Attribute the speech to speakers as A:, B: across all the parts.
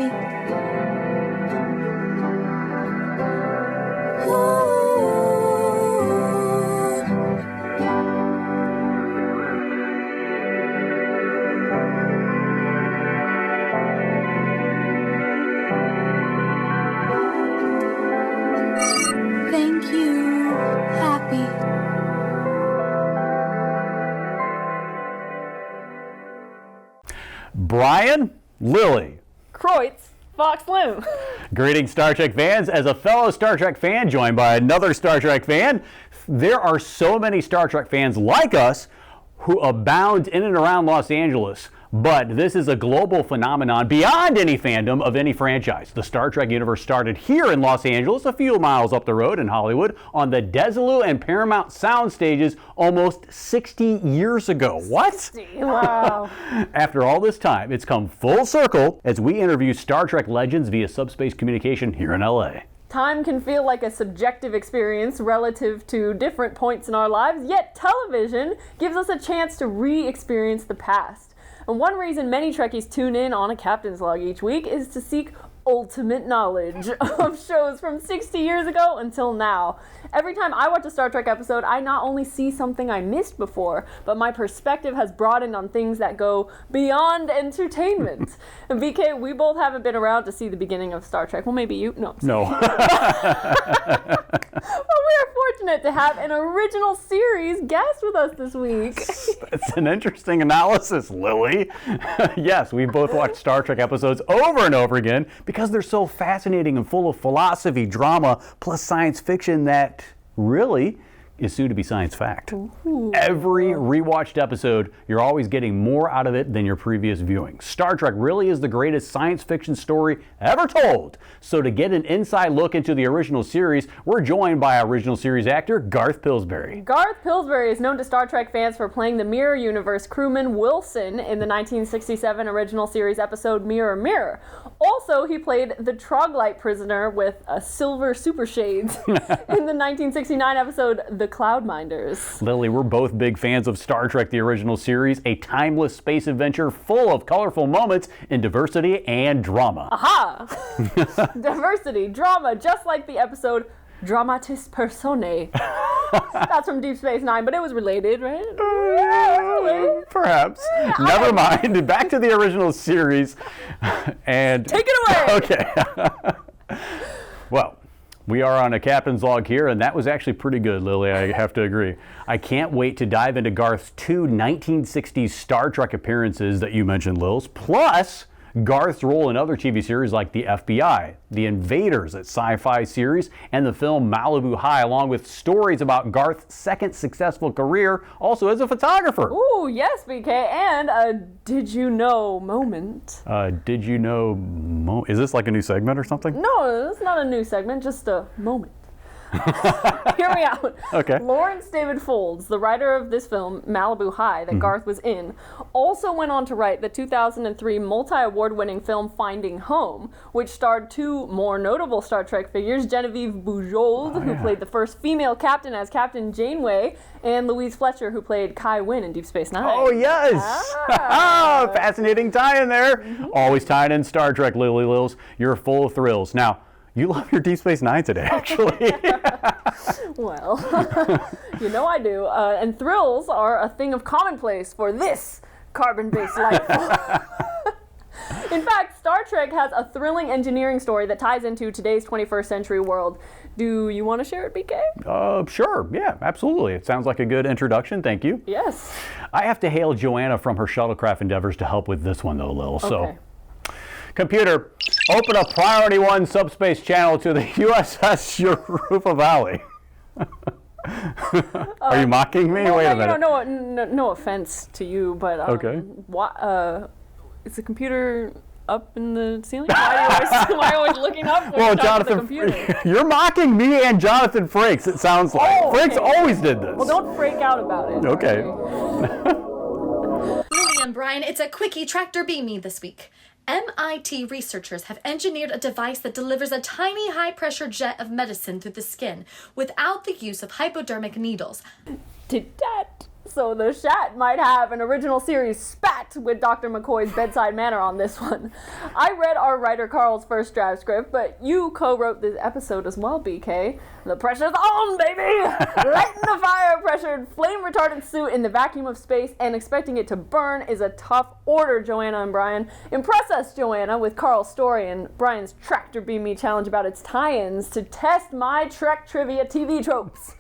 A: happy. Ooh. Thank you, happy.
B: Bryan, Lili.
C: Kreutz, Fox-Lim.
B: Greetings, Star Trek fans. As a fellow Star Trek fan joined by another Star Trek fan, there are so many Star Trek fans like us who abound in and around Los Angeles. But this is a global phenomenon beyond any fandom of any franchise. The Star Trek universe started here in Los Angeles, a few miles up the road in Hollywood, on the Desilu and Paramount sound stages almost 60 years ago. What?
C: 60, wow.
B: After all this time, it's come full circle as we interview Star Trek legends via subspace communication here in LA.
C: Time can feel like a subjective experience relative to different points in our lives, yet television gives us a chance to re-experience the past. And one reason many Trekkies tune in on a Captain's Log each week is to seek ultimate knowledge of shows from 60 years ago until now. Every time I watch a Star Trek episode, I not only see something I missed before, but my perspective has broadened on things that go beyond entertainment. And BK, we both haven't been around to see the beginning of Star Trek. Well, maybe you. No.
B: No.
C: But we are fortunate to have an original series guest with us this week.
B: That's an interesting analysis, Lili. Yes, we both watched Star Trek episodes over and over again because they're so fascinating and full of philosophy, drama, plus science fiction that really is soon to be science fact.
C: Ooh.
B: Every rewatched episode, you're always getting more out of it than your previous viewing. Star Trek really is the greatest science fiction story ever told. So to get an inside look into the original series, we're joined by original series actor Garth Pillsbury.
C: Garth Pillsbury is known to Star Trek fans for playing the Mirror Universe crewman Wilson in the 1967 original series episode Mirror Mirror. Also, he played the Troglyte prisoner with silver super shades in the 1969 episode The Cloudminders.
B: Lili, we're both big fans of Star Trek, the original series, a timeless space adventure full of colorful moments in diversity and drama.
C: Aha! Diversity, drama, just like the episode Dramatis Personae. That's from Deep Space Nine, but it was related, right?
B: Perhaps. Never mind. Back to the original series. And
C: take it away!
B: Okay. Well, we are on a Captain's Log here, and that was actually pretty good, Lili, I have to agree. I can't wait to dive into Garth's two 1960s Star Trek appearances that you mentioned, Lils, plus Garth's role in other TV series like the F.B.I., the Invaders, that sci-fi series, and the film Malibu High, along with stories about Garth's second successful career, also as a photographer.
C: Ooh, yes, BK, and a did you know moment.
B: Did you know is this like a new segment or something?
C: No, it's not a new segment, just a moment. Hear me out.
B: Okay.
C: Lawrence David Folds, the writer of this film, Malibu High, that Garth was in, also went on to write the 2003 multi-award-winning film Finding Home, which starred two more notable Star Trek figures, Genevieve Bujold, who played the first female captain as Captain Janeway, and Louise Fletcher, who played Kai Wynn in Deep Space Nine.
B: Oh, yes! Fascinating tie-in there. Always tying in Star Trek, Lili Lils. You're full of thrills. Now, you love your Deep Space Nine today, actually.
C: Well, you know I do. And thrills are a thing of commonplace for this carbon-based life form. In fact, Star Trek has a thrilling engineering story that ties into today's 21st century world. Do you want to share it, BK?
B: Sure. Yeah, absolutely. It sounds like a good introduction. Thank you.
C: Yes.
B: I have to hail Joanna from her shuttlecraft endeavors to help with this one, though, Lil.
C: Okay.
B: So, computer, open up Priority 1 subspace channel to the USS Europa Valley. Are you mocking me?
C: Well,
B: Wait a minute.
C: No offense to you, but
B: okay.
C: Is the computer up in the ceiling? Why are you always looking up when you're talking to the computer?
B: You're mocking me and Jonathan Frakes, it sounds like.
C: Oh, okay.
B: Frakes always did this.
C: Well, don't freak out about it.
B: Okay.
D: Lili and Bryan, it's a quickie tractor beam me this week. MIT researchers have engineered a device that delivers a tiny high-pressure jet of medicine through the skin without the use of hypodermic needles.
C: Did that So the Shat might have an original series spat with Dr. McCoy's bedside manner on this one. I read our writer Carl's first draft script, but you co-wrote this episode as well, BK. The pressure's on, baby! Lighting the fire-pressured, flame-retardant suit in the vacuum of space and expecting it to burn is a tough order, Joanna and Bryan. Impress us, Joanna, with Carl's story and Bryan's Tractor Beam Me challenge about its tie-ins to test my Trek trivia TV tropes.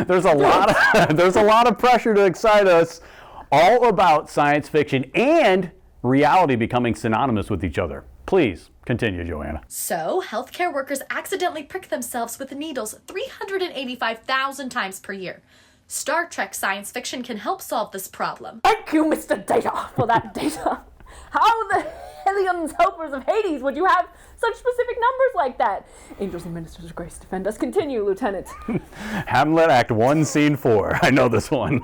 B: There's a lot of pressure to excite us, all about science fiction and reality becoming synonymous with each other. Please continue, Joanna.
D: So, healthcare workers accidentally prick themselves with needles 385,000 times per year. Star Trek science fiction can help solve this problem.
C: Thank you, Mr. Data, for that data. How the Hellions helpers of Hades would you have such specific numbers like that? Angels and ministers of grace defend us. Continue, Lieutenant.
B: Hamlet, Act 1, Scene 4. I know this one.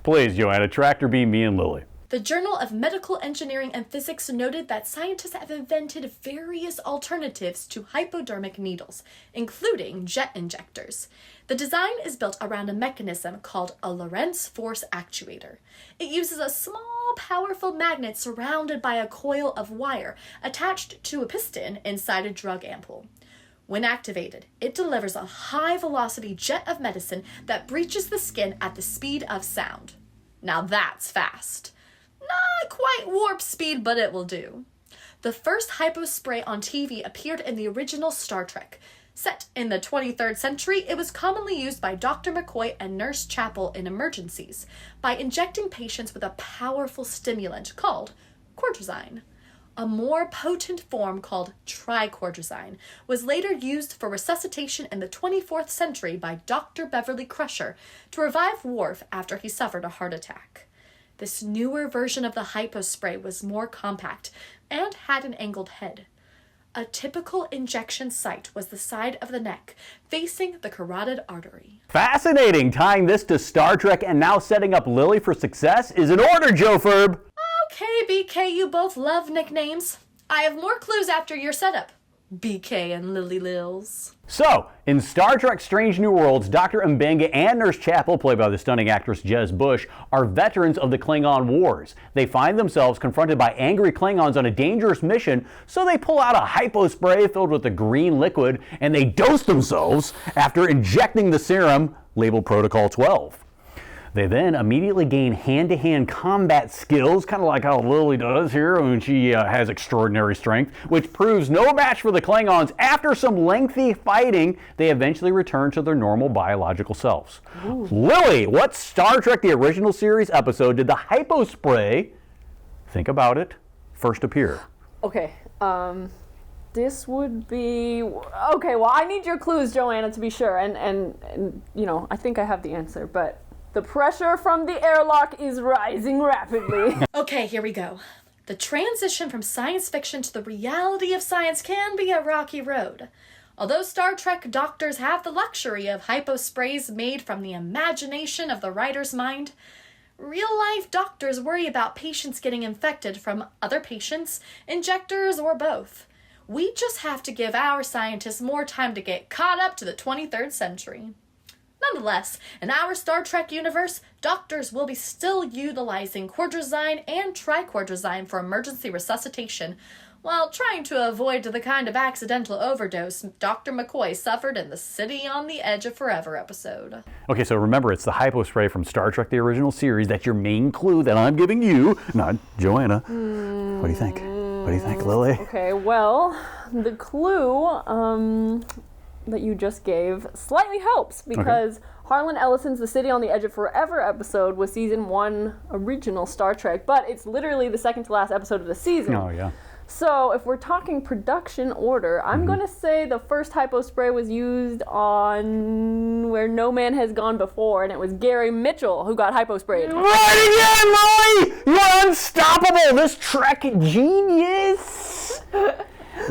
B: Please, Joanna, Tractor Beam Me and Lili.
D: The Journal of Medical Engineering and Physics noted that scientists have invented various alternatives to hypodermic needles, including jet injectors. The design is built around a mechanism called a Lorentz force actuator. It uses a small, powerful magnet surrounded by a coil of wire attached to a piston inside a drug ampoule. When activated, it delivers a high-velocity jet of medicine that breaches the skin at the speed of sound. Now that's fast. Not quite warp speed, but it will do. The first hypospray on TV appeared in the original Star Trek. Set in the 23rd century, it was commonly used by Dr. McCoy and Nurse Chapel in emergencies by injecting patients with a powerful stimulant called cortisone. A more potent form called tricortisone was later used for resuscitation in the 24th century by Dr. Beverly Crusher to revive Worf after he suffered a heart attack. This newer version of the hypospray was more compact and had an angled head. A typical injection site was the side of the neck, facing the carotid artery.
B: Fascinating! Tying this to Star Trek and now setting up Lili for success is in order, Joe Ferb!
D: Okay, BK, you both love nicknames. I have more clues after your setup. BK and Lili Lils.
B: So, in Star Trek Strange New Worlds, Dr. M'Benga and Nurse Chapel, played by the stunning actress Jez Bush, are veterans of the Klingon Wars. They find themselves confronted by angry Klingons on a dangerous mission, so they pull out a hypospray filled with a green liquid, and they dose themselves after injecting the serum labeled Protocol 12. They then immediately gain hand-to-hand combat skills, kind of like how Lili does here when she has extraordinary strength, which proves no match for the Klingons. After some lengthy fighting, they eventually return to their normal biological selves. Ooh. Lili, what Star Trek the original series episode did the hypospray, think about it, first appear?
C: Okay, this would be... Okay, well, I need your clues, Joanna, to be sure, and you know, I think I have the answer, but... The pressure from the airlock is rising rapidly.
D: Okay, here we go. The transition from science fiction to the reality of science can be a rocky road. Although Star Trek doctors have the luxury of hyposprays made from the imagination of the writer's mind, real-life doctors worry about patients getting infected from other patients, injectors, or both. We just have to give our scientists more time to get caught up to the 23rd century. Nonetheless, in our Star Trek universe, doctors will be still utilizing cortisone and tricortisone for emergency resuscitation, while trying to avoid the kind of accidental overdose Dr. McCoy suffered in the City on the Edge of Forever episode.
B: Okay, so remember, it's the hypospray from Star Trek the original series. That's your main clue that I'm giving you, not Joanna. What do you think? What do you think, Lili?
C: Okay, well, the clue... that you just gave slightly helps because Harlan Ellison's The City on the Edge of Forever episode was season 1 original Star Trek, but it's literally the second to last episode of the season.
B: Oh, yeah.
C: So if we're talking production order, I'm going to say the first hypospray was used on Where No Man Has Gone Before, and it was Gary Mitchell who got hyposprayed.
B: Right again, Lili! You're unstoppable, this Trek genius!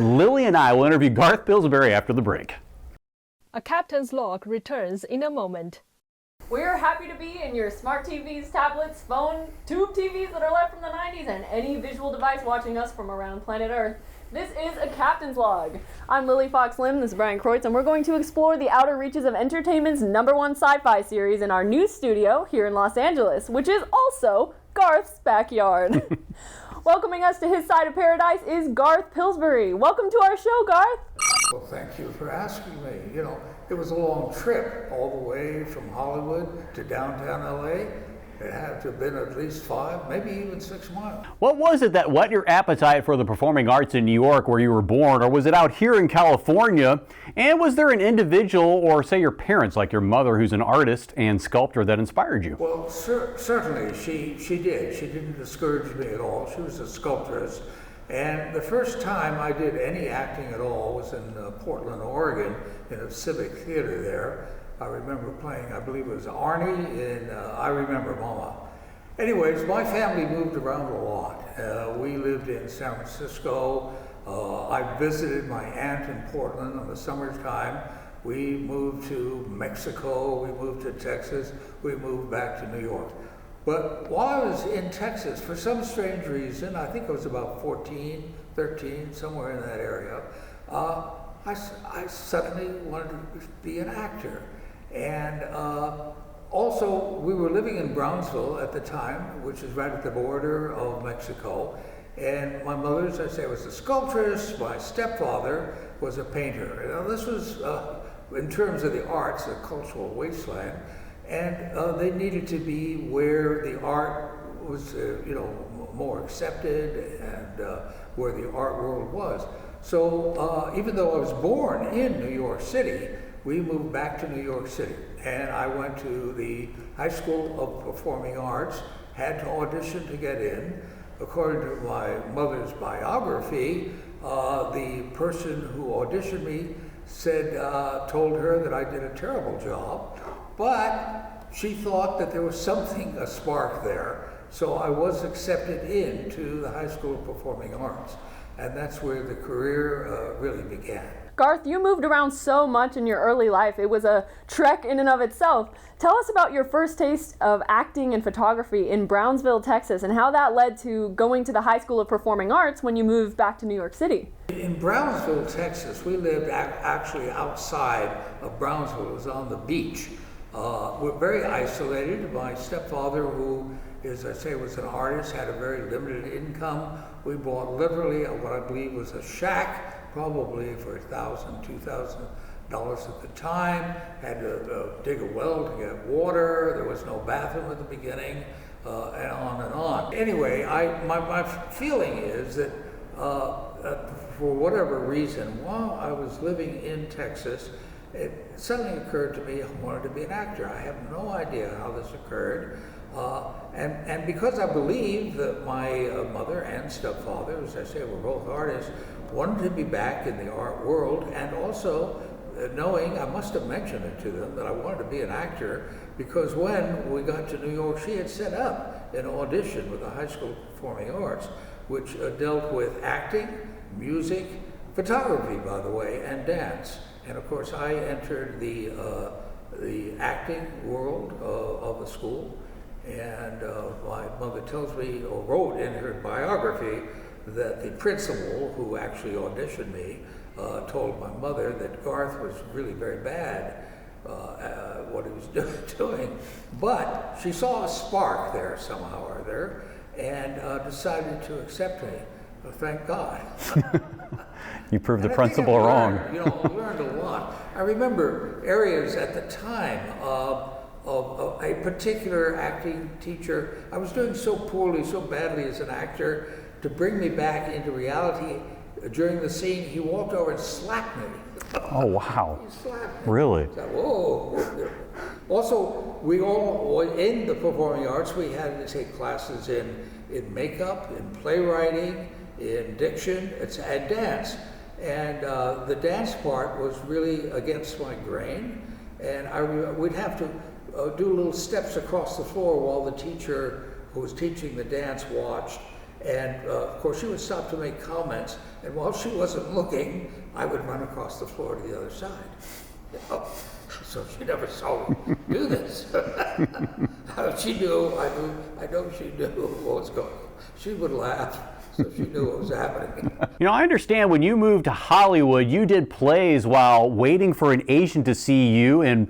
B: Lili and I will interview Garth Pillsbury after the break.
E: A captain's log returns in a moment.
C: We're happy to be in your smart TVs, tablets, phone, tube TVs that are left from the 90s, and any visual device watching us from around planet Earth. This is a Captain's Log. I'm Lili Fox-Lim, this is Bryan Kreutz, and we're going to explore the outer reaches of entertainment's #1 sci-fi series in our new studio here in Los Angeles, which is also Garth's backyard. Welcoming us to his side of paradise is Garth Pillsbury. Welcome to our show, Garth.
F: Well, thank you for asking me. You know, it was a long trip all the way from Hollywood to downtown LA. It had to have been at least 5, maybe even 6 miles.
B: What was it that whet your appetite for the performing arts in New York where you were born, or was it out here in California? And was there an individual, or say your parents, like your mother who's an artist and sculptor, that inspired you?
F: Well, certainly she did. She didn't discourage me at all. She was a sculptress. And the first time I did any acting at all was in Portland, Oregon, in a civic theater there. I remember playing, I believe it was Arnie in I Remember Mama. Anyways, my family moved around a lot. We lived in San Francisco. I visited my aunt in Portland in the summertime. We moved to Mexico, we moved to Texas, we moved back to New York. But while I was in Texas, for some strange reason, I think I was about 14, 13, somewhere in that area, I suddenly wanted to be an actor. And also, we were living in Brownsville at the time, which is right at the border of Mexico. And my mother, as I say, was a sculptress. My stepfather was a painter. Now, this was, in terms of the arts, a cultural wasteland. And they needed to be where the art was, more accepted and where the art world was. So even though I was born in New York City, we moved back to New York City, and I went to the High School of Performing Arts, had to audition to get in. According to my mother's biography, the person who auditioned me told her that I did a terrible job, but she thought that there was a spark there, so I was accepted into the High School of Performing Arts, and that's where the career really began.
C: Garth, you moved around so much in your early life. It was a trek in and of itself. Tell us about your first taste of acting and photography in Brownsville, Texas, and how that led to going to the High School of Performing Arts when you moved back to New York City.
F: In Brownsville, Texas, we lived actually outside of Brownsville. It was on the beach. We're very isolated. My stepfather, who, as I say, was an artist, had a very limited income. We bought literally what I believe was a shack, probably for $1,000, $2,000 at the time. Had to dig a well to get water. There was no bathroom at the beginning, and on and on. Anyway, my feeling is that for whatever reason, while I was living in Texas, it suddenly occurred to me I wanted to be an actor. I have no idea how this occurred. And because I believe that my mother and stepfather, as I say, were both artists, wanted to be back in the art world, and also knowing, I must have mentioned it to them, that I wanted to be an actor, because when we got to New York, she had set up an audition with the High School of Performing Arts, which dealt with acting, music, photography, by the way, and dance. And of course, I entered the acting world of the school. And my mother tells me, or wrote in her biography, that the principal who actually auditioned me told my mother that Garth was really very bad at what he was doing. But she saw a spark there somehow or other and decided to accept me. Well, thank God.
B: You proved the principal wrong.
F: I learned a lot. I remember areas at the time of a particular acting teacher. I was doing so poorly, so badly as an actor. To bring me back into reality, during the scene, he walked over and slapped me.
B: Oh, wow.
F: He slapped me.
B: Really?
F: So, whoa. Also, we all, in the performing arts, we had to take classes in makeup, in playwriting, in diction, and dance. And the dance part was really against my grain. And we'd have to do little steps across the floor while the teacher who was teaching the dance watched. And of course, she would stop to make comments. And while she wasn't looking, I would run across the floor to the other side. So she never saw me do this. She knew, I know she knew what was going on. She would laugh. so she knew what was happening.
B: You know, I understand when you moved to Hollywood, you did plays while waiting for an agent to see you, and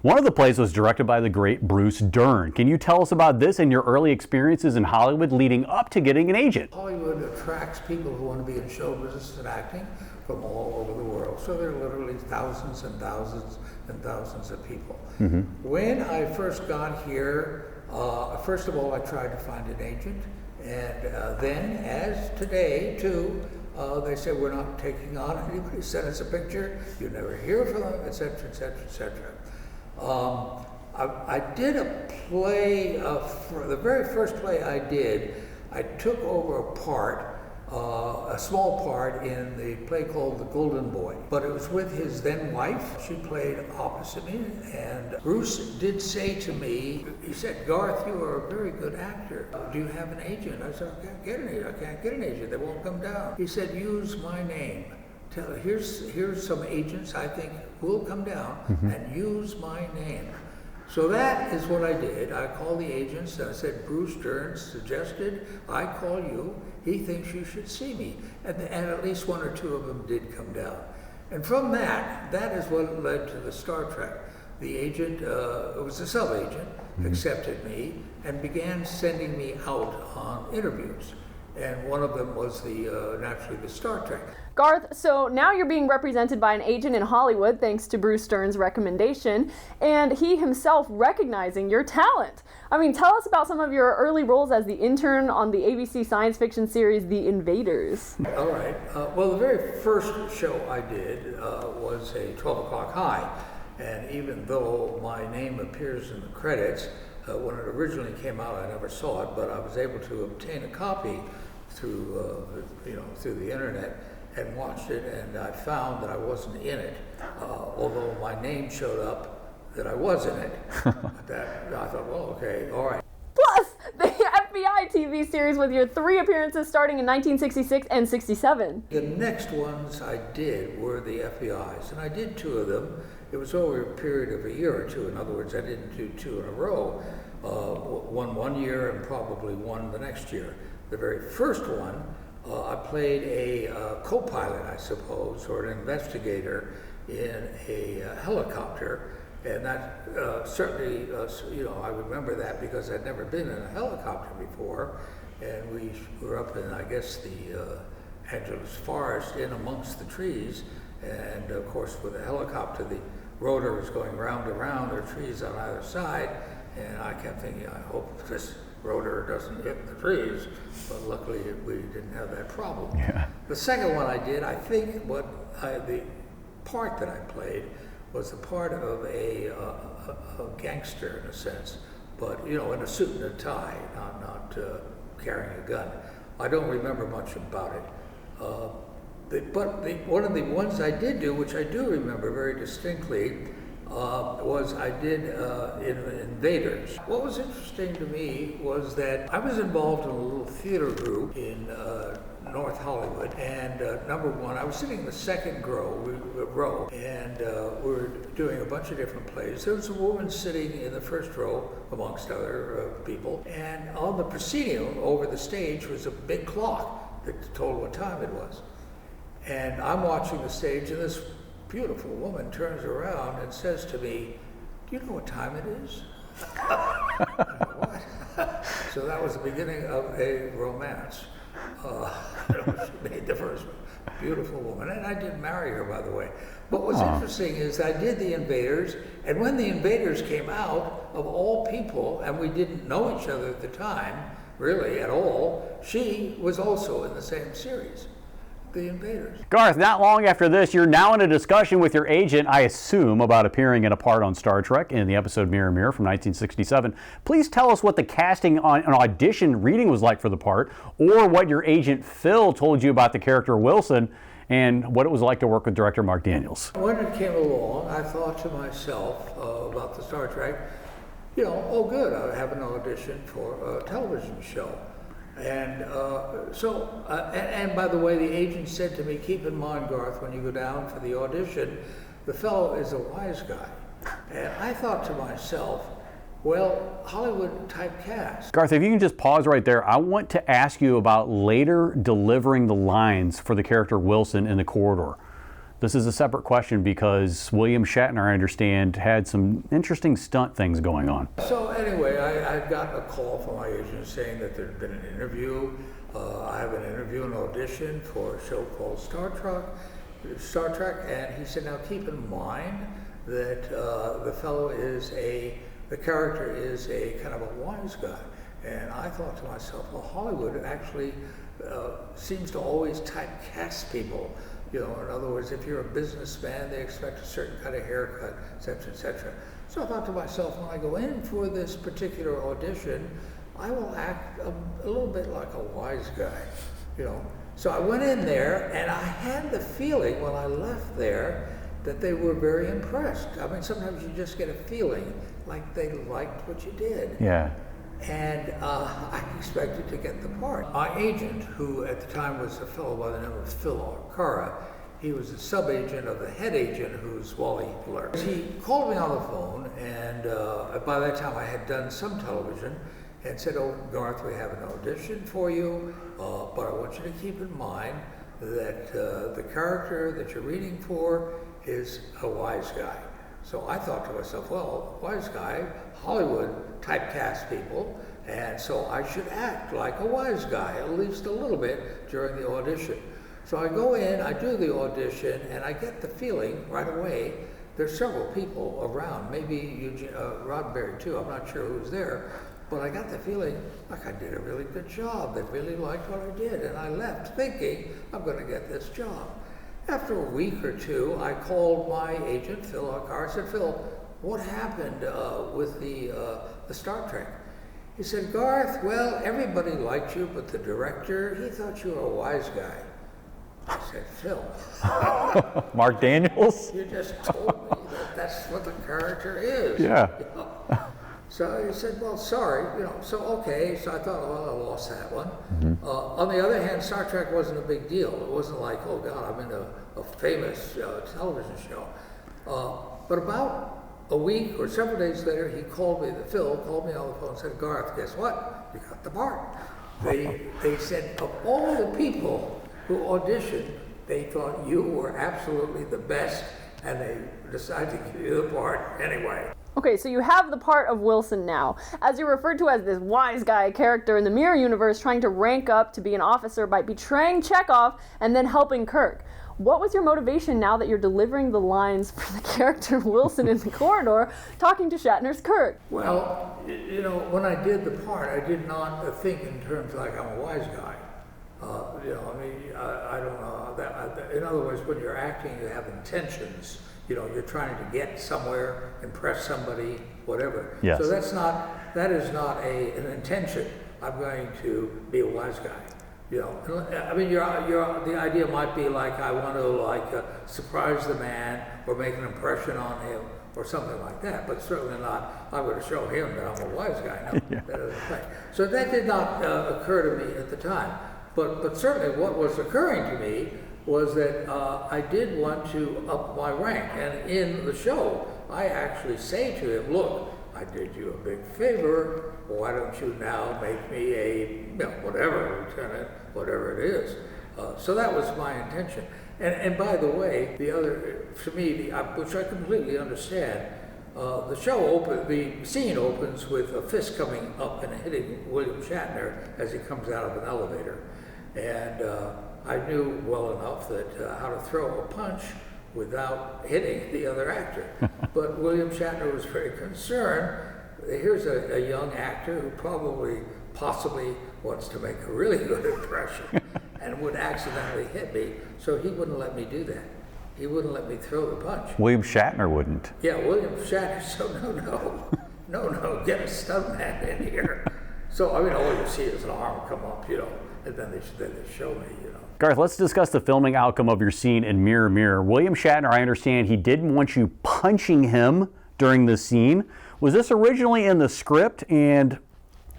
B: one of the plays was directed by the great Bruce Dern. Can you tell us about this and your early experiences in Hollywood leading up to getting an agent?
F: Hollywood attracts people who want to be in show business and acting from all over the world. So there are literally thousands and thousands and thousands of people. When I first got here, first of all, I tried to find an agent. And then, as today, too, they said, we're not taking on anybody, send us a picture, you never hear from them, etc., etc., etc. I did a play, for the very first play I did, I took over a part, a small part in the play called The Golden Boy, but it was with his then wife. She played opposite me, and Bruce did say to me, he said, Garth, you are a very good actor. Do you have an agent? I said, I can't get an agent. I can't get an agent. They won't come down. He said, use my name. Here's some agents I think will come down and use my name. So that is what I did. I called the agents and I said, Bruce Dern suggested I call you. He thinks you should see me. And at least one or two of them did come down. And from that is what led to the Star Trek. The agent, it was a sub-agent, accepted me and began sending me out on interviews. And one of them was naturally the Star Trek.
C: Garth, so now you're being represented by an agent in Hollywood thanks to Bruce Dern's recommendation, and he himself recognizing your talent. I mean, tell us about some of your early roles as the intern on the ABC science fiction series, The Invaders.
F: All right. Well, the very first show I did was a 12 o'clock high, and even though my name appears in the credits, when it originally came out, I never saw it, but I was able to obtain a copy through the internet and watched it, and I found that I wasn't in it, although my name showed up that I was in it. That I thought, well, okay, all right.
C: Plus, the F.B.I. TV series with your 3 appearances starting in 1966 and 67.
F: The next ones I did were the F.B.I.s, and I did 2 of them. It was over a period of a year or 2. In other words, I didn't do 2 in a row. One year and probably one the next year. The very first one, I played a co-pilot, I suppose, or an investigator in a helicopter, and that certainly, I remember that because I'd never been in a helicopter before, and we were up in, I guess, the Angeles forest in amongst the trees, and of course with a helicopter, the rotor was going round and round, there were trees on either side, and I kept thinking, I hope this rotor doesn't hit the trees, but luckily we didn't have that problem.
B: Yeah.
F: The second one I did, I think the part that I played was the part of a gangster in a sense, but in a suit and a tie, not carrying a gun. I don't remember much about it. One of the ones I did do, which I do remember very distinctly, was I did in Invaders. What was interesting to me was that I was involved in a little theater group in North Hollywood, and number one, I was sitting in the second row, and we were doing a bunch of different plays. There was a woman sitting in the first row amongst other people, and on the proscenium over the stage was a big clock that told what time it was. And I'm watching the stage, and this beautiful woman turns around and says to me, do you know what time it is? What? So that was the beginning of a romance. She made the first beautiful woman, and I did marry her, by the way. But what's interesting is I did The Invaders, and when The Invaders came out, of all people, and we didn't know each other at the time, really, at all, she was also in the same series. The Invaders.
B: Garth, not long after this, you're now in a discussion with your agent, I assume, about appearing in a part on Star Trek in the episode Mirror Mirror from 1967. Please tell us what the casting on an audition reading was like for the part, or what your agent Phil told you about the character Wilson, and what it was like to work with director Mark Daniels.
F: When it came along, I thought to myself about the Star Trek, oh good, I have an audition for a television show. And and by the way, the agent said to me, keep in mind, Garth, when you go down for the audition, the fellow is a wise guy. And I thought to myself, Well, Hollywood typecast.
B: Garth, if you can just pause right there, I want to ask you about later delivering the lines for the character Wilson in the corridor. This is a separate question because William Shatner, I understand, had some interesting stunt things going on.
F: So anyway, I got a call from my agent saying that there'd been an interview. I have an interview, an audition for a show called Star Trek, and he said, now keep in mind that the character is a kind of a wise guy. And I thought to myself, well, Hollywood actually seems to always typecast people. You know, in other words, if you're a businessman, they expect a certain kind of haircut, et cetera, et cetera. So I thought to myself, when I go in for this particular audition, I will act a little bit like a wise guy, you know. So I went in there, and I had the feeling when I left there that they were very impressed. I mean, sometimes you just get a feeling like they liked what you did.
B: Yeah.
F: And I expected to get the part. My agent, who at the time was a fellow by the name of Phil Arcara, he was a sub-agent of the head agent, who's Wally Hiller. He called me on the phone, and by that time I had done some television, and said, oh, Garth, we have an audition for you, but I want you to keep in mind that the character that you're reading for is a wise guy. So I thought to myself, well, wise guy, Hollywood typecast people, and so I should act like a wise guy, at least a little bit during the audition. So I go in, I do the audition, and I get the feeling right away, there's several people around, maybe Eugene, Roddenberry too, I'm not sure who's there, but I got the feeling like I did a really good job. They really liked what I did, and I left thinking I'm going to get this job. After a week or two, I called my agent, Phil Arcara. I said, Phil, what happened with the Star Trek? He said, Garth, well, everybody liked you, but the director, he thought you were a wise guy. I said, Phil.
B: Mark Daniels?
F: You just told me that that's what the character is.
B: Yeah.
F: You know? So he said, well, sorry, you know, so okay. So I thought, well, I lost that one. Mm-hmm. On the other hand, Star Trek wasn't a big deal. It wasn't like, oh God, I'm in a famous television show. But about a week or several days later, Phil called me on the phone and said, Garth, guess what? You got the part. They said, of all the people who auditioned, they thought you were absolutely the best, and they decided to give you the part anyway.
C: Okay, so you have the part of Wilson now, as you're referred to as this wise guy character in the Mirror Universe trying to rank up to be an officer by betraying Chekhov and then helping Kirk. What was your motivation now that you're delivering the lines for the character Wilson in the corridor talking to Shatner's Kirk?
F: Well, you know, when I did the part, I did not think in terms like I'm a wise guy. You know, I mean, I don't know. In other words, when you're acting, you have intentions. You know, you're trying to get somewhere, impress somebody, whatever.
B: Yes.
F: So that is not an intention. I'm going to be a wise guy. You know, I mean, the idea might be like I want to surprise the man or make an impression on him or something like that, but certainly not. I'm going to show him that I'm a wise guy. No, yeah. That isn't right. So that did not occur to me at the time. But certainly what was occurring to me was that I did want to up my rank. And in the show, I actually say to him, look, I did you a big favor. Why don't you now make me a, whatever, lieutenant, whatever it is. So that was my intention. And by the way, to me, which I completely understand, the scene opens with a fist coming up and hitting William Shatner as he comes out of an elevator. And I knew well enough that how to throw a punch without hitting the other actor. But William Shatner was very concerned. Here's a young actor who possibly wants to make a really good impression and would accidentally hit me, so he wouldn't let me do that. He wouldn't let me throw the punch.
B: William Shatner wouldn't.
F: Yeah, William Shatner, so no, get a stuntman in here. So, I mean, all you see is an arm come up, and then they show me,
B: Garth, let's discuss the filming outcome of your scene in Mirror, Mirror. William Shatner, I understand he didn't want you punching him during the scene. Was this originally in the script and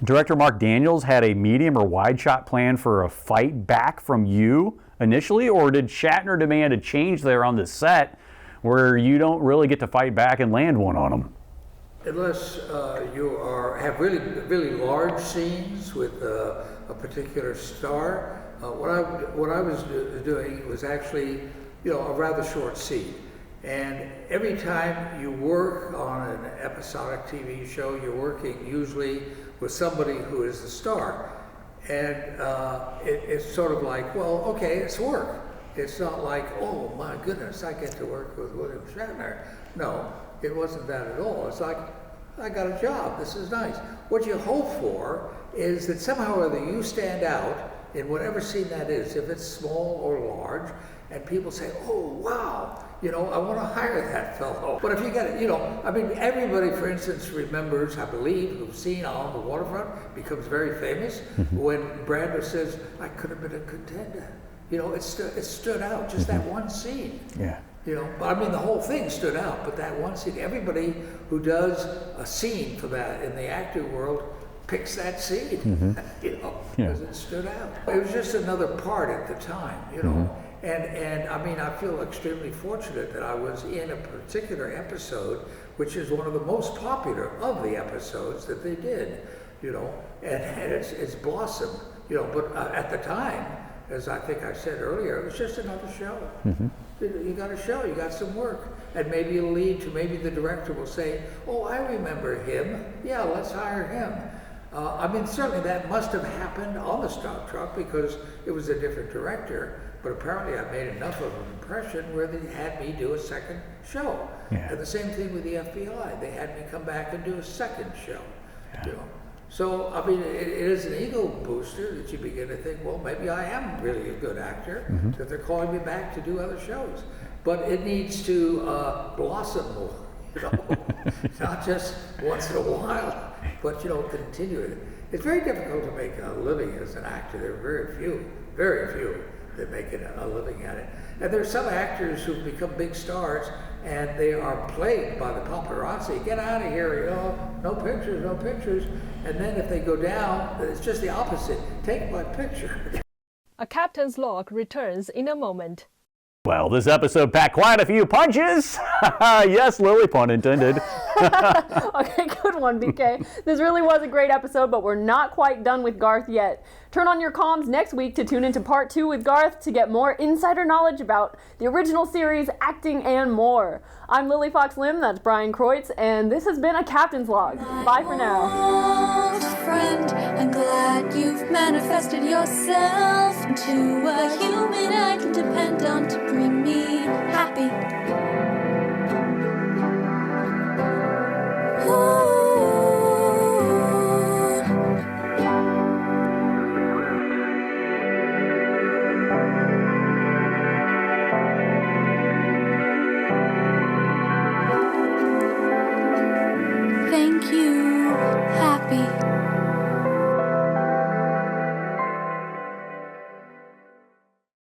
B: director Mark Daniels had a medium or wide shot plan for a fight back from you initially, or did Shatner demand a change there on the set where you don't really get to fight back and land one on him?
F: unless you have really large scenes with a particular star. What I was doing was actually, a rather short scene. And every time you work on an episodic TV show, you're working usually with somebody who is the star. And it's sort of like, well, okay, it's work. It's not like, oh my goodness, I get to work with William Shatner. No, it wasn't that at all. It's like, I got a job, this is nice. What you hope for is that somehow or other you stand out in whatever scene that is, if it's small or large, and people say, oh wow, I want to hire that fellow. But if you get it, everybody, for instance, remembers, I believe, who's seen On the Waterfront, becomes very famous, when Brando says, I could have been a contender. It stood out, just that one scene.
B: Yeah.
F: But the whole thing stood out, but that one scene, everybody who does a scene for that in the acting world picks that scene, because it stood out. It was just another part at the time, And I feel extremely fortunate that I was in a particular episode, which is one of the most popular of the episodes that they did, and it's blossomed, but at the time, as I think I said earlier, it was just another show. You got a show, you got some work, and maybe it'll lead to, maybe the director will say, oh, I remember him, yeah, let's hire him. Certainly that must have happened on the Star Trek because it was a different director, but apparently I made enough of an impression where they had me do a second show.
B: Yeah.
F: And the same thing with the F.B.I. They had me come back and do a second show. So, it is an ego booster that you begin to think, well, maybe I am really a good actor, that they're calling me back to do other shows. But it needs to blossom more, not just once in a while, but, continue it. It's very difficult to make a living as an actor. There are very few that make a living at it. And there are some actors who've become big stars and they are plagued by the paparazzi. Get out of here, no pictures, no pictures. And then if they go down, it's just the opposite. Take my picture.
E: A captain's log returns in a moment.
B: Well, this episode packed quite a few punches. Yes, Lili, pun intended.
C: Okay, good one, BK. This really was a great episode, but we're not quite done with Garth yet. Turn on your comms next week to tune into part 2 with Garth to get more insider knowledge about the original series, acting, and more. I'm Lili Fox-Lim, that's Bryan Kreutz, and this has been a Captain's Log. Bye for now.
A: Old friend, I'm glad you've manifested yourself into a human I can depend on to bring me happy.